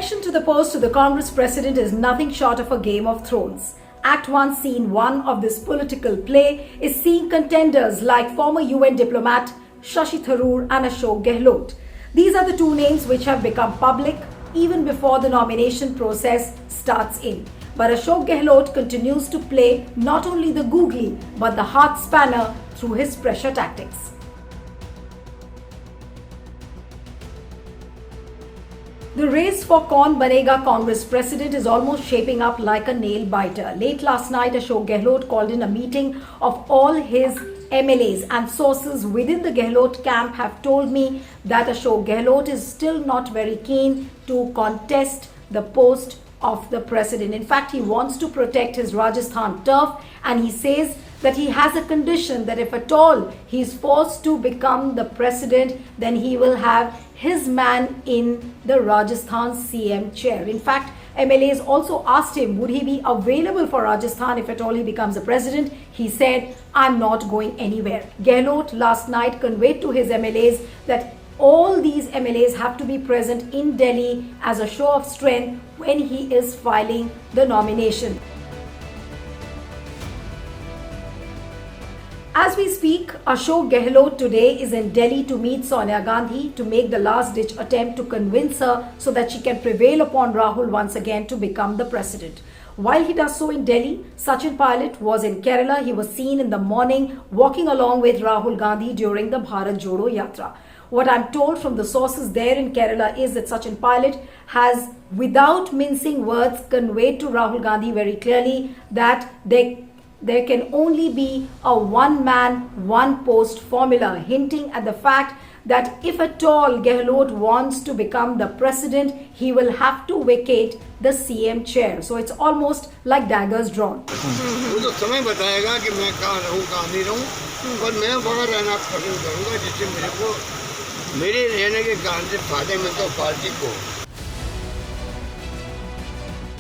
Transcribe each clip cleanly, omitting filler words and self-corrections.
election to the post of the Congress president is nothing short of a Game of Thrones. Act 1, Scene 1 of this political play is seeing contenders like former UN diplomat Shashi Tharoor and Ashok Gehlot. These are the two names which have become public even before the nomination process starts in. But Ashok Gehlot continues to play not only the googly but the heart spanner through his pressure tactics. The race for Kaun Banega Congress president is almost shaping up like a nail biter. Late last night, Ashok Gehlot called in a meeting of all his MLAs, and sources within the Gehlot camp have told me that Ashok Gehlot is still not very keen to contest the post of the president. In fact, he wants to protect his Rajasthan turf, and he says that he has a condition that if at all he is forced to become the president, then he will have his man in the Rajasthan CM chair. In fact, MLAs also asked him would he be available for Rajasthan if at all he becomes the president. He said, "I'm not going anywhere." Gehlot last night conveyed to his MLAs that all these MLAs have to be present in Delhi as a show of strength when he is filing the nomination. As we speak, Ashok Gehlot today is in Delhi to meet Sonia Gandhi to make the last-ditch attempt to convince her so that she can prevail upon Rahul once again to become the president. While he does so in Delhi, Sachin Pilot was in Kerala. He was seen in the morning walking along with Rahul Gandhi during the Bharat Jodo Yatra. What I'm told from the sources there in Kerala is that Sachin Pilot has, without mincing words, conveyed to Rahul Gandhi very clearly that there can only be a one-man, one-post formula, hinting at the fact that if at all Gehlot wants to become the president, he will have to vacate the CM chair. So it's almost like daggers drawn. वो तो समय बताएगा कि मैं कहाँ रहूँ कहाँ नहीं रहूँ, पर मैं वहाँ रहना पसंद करूँगा जिससे मेरे रहने के कारण से फायदेमंद हो पार्टी को.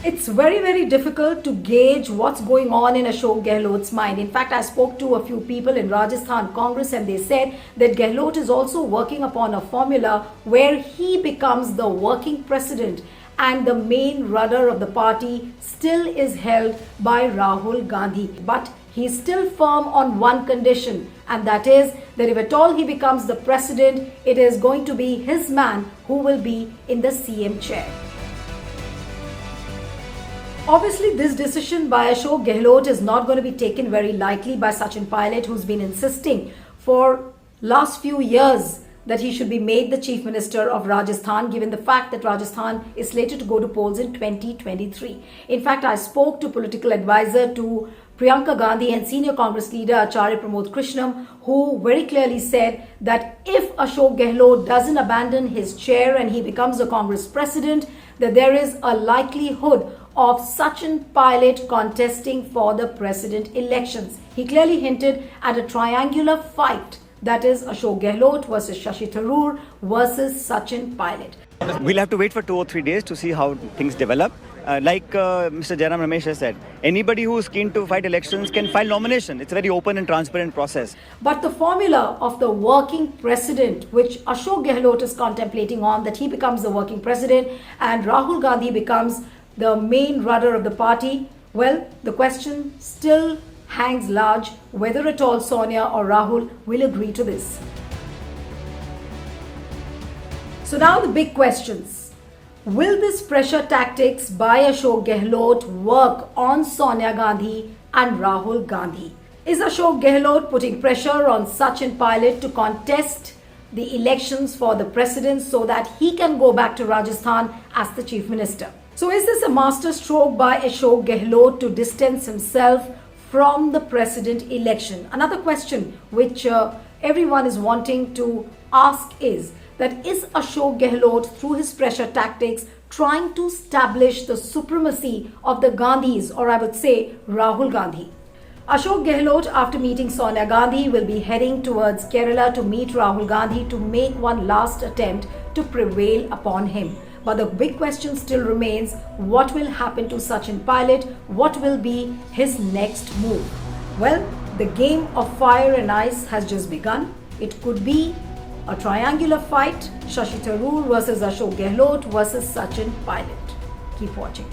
It's very difficult to gauge what's going on in Ashok Gehlot's mind. In fact, I spoke to a few people in Rajasthan Congress and they said that Gehlot is also working upon a formula where he becomes the working president and the main rudder of the party still is held by Rahul Gandhi. But he is still firm on one condition, and that is that if at all he becomes the president, it is going to be his man who will be in the CM chair. Obviously, this decision by Ashok Gehlot is not going to be taken very lightly by Sachin Pilot, who's been insisting for last few years that he should be made the Chief Minister of Rajasthan, given the fact that Rajasthan is slated to go to polls in 2023. In fact, I spoke to political advisor to Priyanka Gandhi and senior Congress leader Acharya Pramod Krishnam, who very clearly said that if Ashok Gehlot doesn't abandon his chair and he becomes the Congress president, that there is a likelihood of Sachin Pilot contesting for the president elections. He clearly hinted at a triangular fight, that is Ashok Gehlot versus Shashi Tharoor versus Sachin Pilot. We'll have to wait for 2 or 3 days to see how things develop. Like Mr. Jairam Ramesh has said, anybody who is keen to fight elections can file nomination. It's a very open and transparent process. But the formula of the working president, which Ashok Gehlot is contemplating on, that he becomes the working president and Rahul Gandhi becomes the main rudder of the party, well, the question still hangs large whether at all Sonia or Rahul will agree to this. So now the big questions. Will this pressure tactics by Ashok Gehlot work on Sonia Gandhi and Rahul Gandhi? Is Ashok Gehlot putting pressure on Sachin Pilot to contest the elections for the president so that he can go back to Rajasthan as the chief minister? So is this a master stroke by Ashok Gehlot to distance himself from the president election? Another question which everyone is wanting to ask is that is Ashok Gehlot, through his pressure tactics, trying to establish the supremacy of the Gandhis, or I would say Rahul Gandhi? Ashok Gehlot, after meeting Sonia Gandhi, will be heading towards Kerala to meet Rahul Gandhi to make one last attempt to prevail upon him. But the big question still remains, what will happen to Sachin Pilot? What will be his next move? Well, the game of fire and ice has just begun. It could be A triangular fight, Shashi Tharoor versus Ashok Gehlot versus Sachin Pilot. Keep watching.